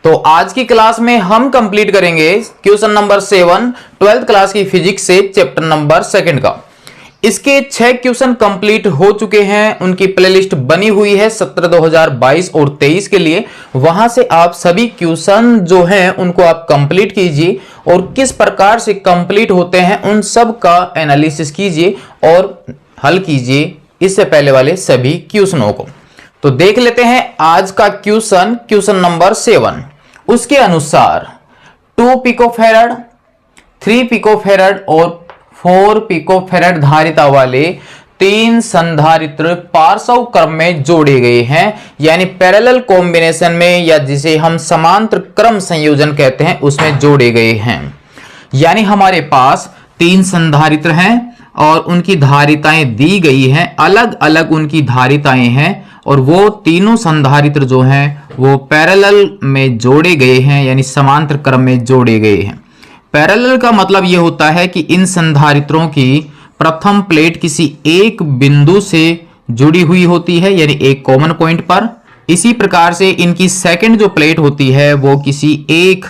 तो आज की क्लास में हम कंप्लीट करेंगे क्वेश्चन नंबर 7 12th क्लास की फिजिक्स से चैप्टर नंबर 2 का। इसके 6 क्वेश्चन कंप्लीट हो चुके हैं, उनकी प्लेलिस्ट बनी हुई है 17 2022 और 23 के लिए। वहां से आप सभी क्वेश्चन जो हैं उनको आप कंप्लीट कीजिए और किस प्रकार से कंप्लीट होते हैं उन सब का एनालिसिस कीजिए और हल कीजिए इससे पहले वाले सभी क्वेश्चनों को। तो देख लेते हैं आज का क्वेश्चन नंबर 7। उसके अनुसार 2 पिकोफैरड, 3 पिकोफैरड और 4 पिकोफैरड धारिता वाले 3 संधारित्र पार्श्व क्रम में जोड़े गए हैं, यानी पैरेलल कॉम्बिनेशन में, या जिसे हम समांतर क्रम संयोजन कहते हैं, उसमें जोड़े गए हैं। यानी हमारे पास 3 संधारित्र हैं और उनकी धारिताएं दी गई हैं, अलग अलग उनकी धारिताएं हैं और वो तीनों संधारित्र जो हैं वो पैरेलल में जोड़े गए हैं, यानी समांतर क्रम में जोड़े गए हैं। पैरेलल का मतलब ये होता है कि इन संधारित्रों की प्रथम प्लेट किसी एक बिंदु से जुड़ी हुई होती है, यानी एक कॉमन पॉइंट पर। इसी प्रकार से इनकी सेकंड जो प्लेट होती है वो किसी एक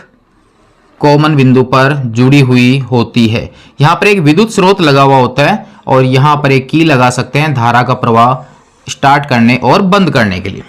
कॉमन बिंदु पर जुड़ी हुई होती है। यहां पर एक विद्युत स्रोत लगा हुआ होता है और यहां पर एक की लगा सकते हैं धारा का प्रवाह स्टार्ट करने और बंद करने के लिए।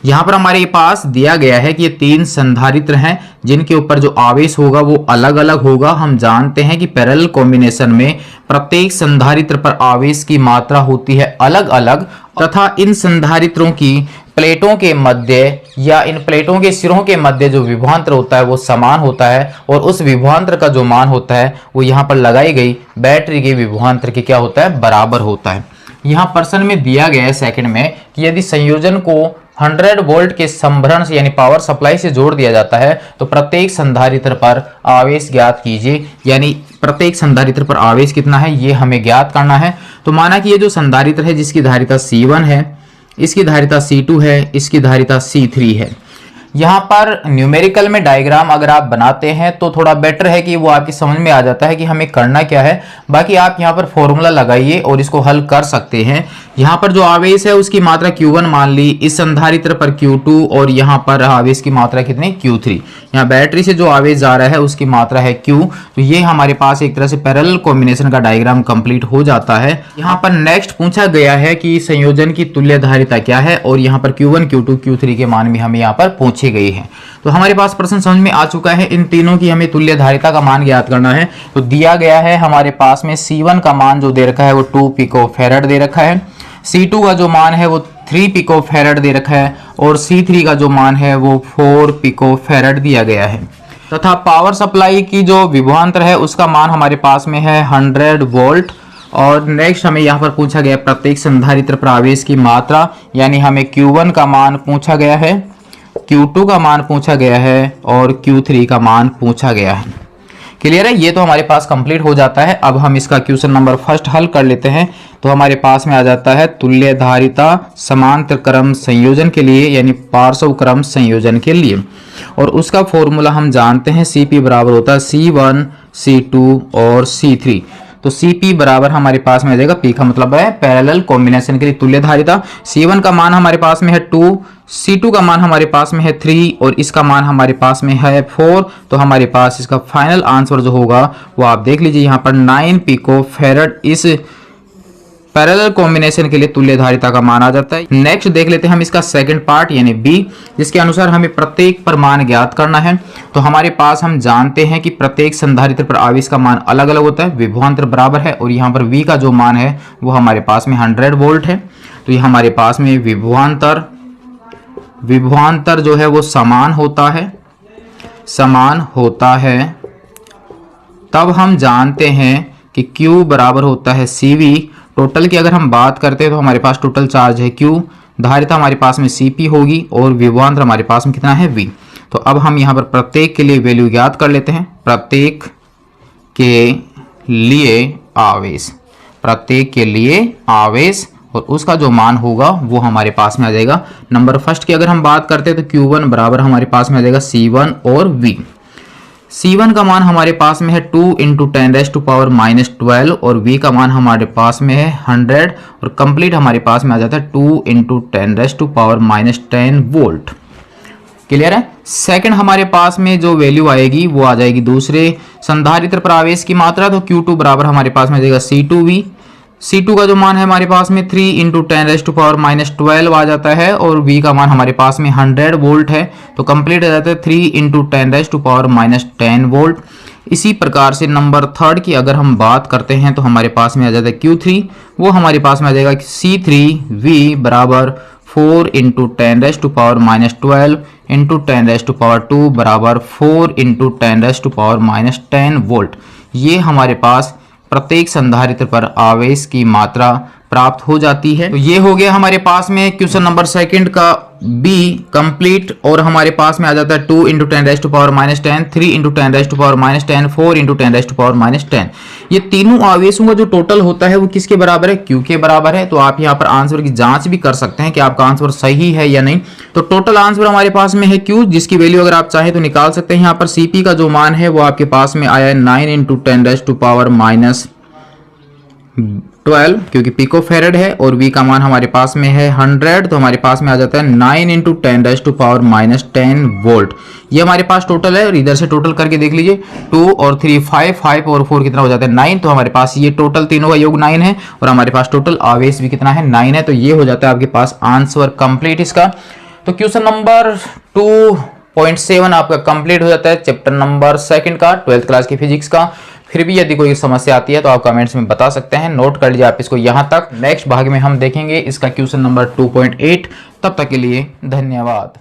यहां पर हमारे पास दिया गया है कि ये 3 संधारित्र हैं जिनके ऊपर जो आवेश होगा वो अलग अलग होगा। हम जानते हैं कि पैरेलल कॉम्बिनेशन में प्रत्येक संधारित्र पर आवेश की मात्रा होती है अलग अलग, तथा इन संधारित्रों की प्लेटों के मध्य या इन प्लेटों के सिरों के मध्य जो विभवांतर होता है वो समान होता है और उस विभवांतर का जो मान होता है वो यहाँ पर लगाई गई बैटरी के विभवांतर के क्या होता है, बराबर होता है। यहाँ प्रश्न में दिया गया है सेकंड में कि यदि संयोजन को 100 वोल्ट के संभरण से यानी पावर सप्लाई से जोड़ दिया जाता है तो प्रत्येक संधारित्र पर आवेश ज्ञात कीजिए, यानी प्रत्येक संधारित्र पर आवेश कितना है ये हमें ज्ञात करना है। तो माना कि ये जो संधारित्र है जिसकी धारिता C1 है, इसकी धारिता C2 है, इसकी धारिता C3 है। यहाँ पर न्यूमेरिकल में डायग्राम अगर आप बनाते हैं तो थोड़ा बेटर है कि वो आपकी समझ में आ जाता है कि हमें करना क्या है। बाकी आप यहाँ पर फॉर्मूला लगाइए और इसको हल कर सकते हैं। यहाँ पर जो आवेश है उसकी मात्रा Q1 मान ली, इस संधारित्र पर Q2 और यहाँ पर आवेश की मात्रा कितनी Q3। यहाँ बैटरी से जो आवेश जा रहा है उसकी मात्रा है Q। तो ये हमारे पास एक तरह से पैरेलल कॉम्बिनेशन का डायग्राम कंप्लीट हो जाता है। यहाँ पर नेक्स्ट पूछा गया है कि संयोजन की तुल्य धारिता क्या है और यहाँ पर Q1, Q2, Q3 के मान भी हमें यहाँ पर पूछे गए हैं। तो हमारे पास प्रश्न समझ में आ चुका है। इन तीनों की हमें तुल्य धारिता का मान ज्ञात करना है। तो दिया गया है हमारे पास में C1 का मान जो दे रखा है वो 2 पिकोफैरड दे रखा है, C2 का जो मान है वो 3 पिकोफैरड दे रखा है और C3 का जो मान है वो 4 पिकोफैरड दिया गया है। तथा पावर सप्लाई की जो विभवांतर है उसका मान हमारे पास में है 100 वोल्ट। और नेक्स्ट हमें यहाँ पर पूछा गया प्रत्येक संधारित्र पर आवेश की मात्रा, यानी हमें Q1 का मान पूछा गया है, Q2 का मान पूछा गया है और Q3 का मान पूछा गया है। क्लियर है? ये तो हमारे पास कंप्लीट हो जाता है। अब हम इसका क्वेश्चन नंबर 1 हल कर लेते हैं। तो हमारे पास में आ जाता है तुल्य धारिता समांतर क्रम संयोजन के लिए, यानी पार्श्व क्रम संयोजन के लिए, और उसका फॉर्मूला हम जानते हैं CP बराबर होता है C1, C2 और C3। तो CP बराबर हमारे पास में आ जाएगा, P का मतलब है पैरेलल कॉम्बिनेशन के लिए तुल्य धारिता। C1 का मान हमारे पास में है 2, C2 का मान हमारे पास में है 3 और इसका मान हमारे पास में है 4। तो हमारे पास इसका फाइनल आंसर जो होगा वो आप देख लीजिए, यहाँ पर 9 पिकोफैरड इस पैरेलल कॉम्बिनेशन के लिए तुल्य धारिता का मान आ जाता है। नेक्स्ट देख लेते हैं हम इसका सेकंड पार्ट यानी बी, जिसके अनुसार हमें प्रत्येक पर मान ज्ञात करना है। तो हमारे पास हम जानते हैं कि प्रत्येक संधारित्र पर आवेश का मान अलग अलग होता है, विभवांतर बराबर है और यहाँ पर V का जो मान है वो हमारे पास में 100 वोल्ट है। तो ये हमारे पास में विभवांतर जो है वो समान होता है। तब हम जानते हैं कि Q बराबर होता है CV। टोटल की अगर हम बात करते हैं तो हमारे पास टोटल चार्ज है Q, धारिता हमारे पास में CP होगी और विभवांतर हमारे पास में कितना है V। तो अब हम यहाँ पर प्रत्येक के लिए वैल्यू ज्ञात कर लेते हैं। प्रत्येक के लिए आवेश और उसका जो मान होगा वो हमारे पास में आ जाएगा। नंबर फर्स्ट की अगर हम बात करते हैं तो Q1 बराबर हमारे पास में आ जाएगा C1 और V। C1 का मान हमारे पास में है 2 × 10⁻⁻12 और V का मान हमारे पास में है 100 और कंप्लीट हमारे पास में आ जाता है 2 × 10⁻10 वोल्ट। क्लियर है। सेकंड हमारे पास में जो वैल्यू आएगी वो आ जाएगी दूसरे संधारित्र पर आवेश की मात्रा, तो Q2 बराबर हमारे पास में आ जाएगा C2V। C2 का जो मान है हमारे पास में 3 इंटू 10⁻⁻12 आ जाता है और V का मान हमारे पास में 100 वोल्ट है, तो कंप्लीट हो जाता है 3 इंटू 10⁻10 वोल्ट। इसी प्रकार से नंबर थर्ड की अगर हम बात करते हैं तो हमारे पास में आ जाता है Q3, वो हमारे पास में आ जाएगा C3V बराबर 4 इंटू 10⁻12 इंटू 10⁻2 बराबर 4 इंटू 10⁻10 वोल्ट। ये हमारे पास प्रत्येक संधारित्र पर आवेश की मात्रा प्राप्त हो जाती है। तो ये हो गया हमारे पास में क्वेश्चन नंबर सेकंड का बी कंप्लीट, और हमारे पास में आ जाता है 2 इंटू 10⁻10, 3 इंटू 10⁻10, 4 इंटू 10⁻10। ये तीनों आवेशों का जो टोटल होता है वो किसके बराबर है? Q के बराबर है। तो आप यहाँ पर आंसर की जांच भी कर सकते हैं कि आपका आंसर सही है या नहीं। तो टोटल आंसर हमारे पास में है Q, जिसकी वैल्यू अगर आप चाहें तो निकाल सकते हैं। यहाँ पर Cp का जो मान है वो आपके पास में आया है 9 इंटू 10⁻12, क्योंकि पिको फेरेड है, और V का मान हमारे पास में है 100, तो हमारे पास में आ जाता है 9 इंटू 10⁻10 वोल्ट। ये हमारे पास टोटल है, और इधर से टोटल करके देख लीजिए 2 और 3 5 और 4 कितना हो जाता है 9, तो हमारे पास ये टोटल तीनों का योग 9 है, और हमारे पास टोटल आवेश भी कितना है 9 है। तो ये हो जाता है आपके पास आंसर कंप्लीट इसका। तो क्वेश्चन नंबर 2.7 आपका कंप्लीट हो जाता है चैप्टर नंबर सेकंड का 12th क्लास की फिजिक्स का। फिर भी यदि कोई समस्या आती है तो आप कमेंट्स में बता सकते हैं, नोट कर लीजिए आप इसको यहाँ तक। नेक्स्ट भाग में हम देखेंगे इसका क्वेश्चन नंबर 2.8। तब तक के लिए धन्यवाद।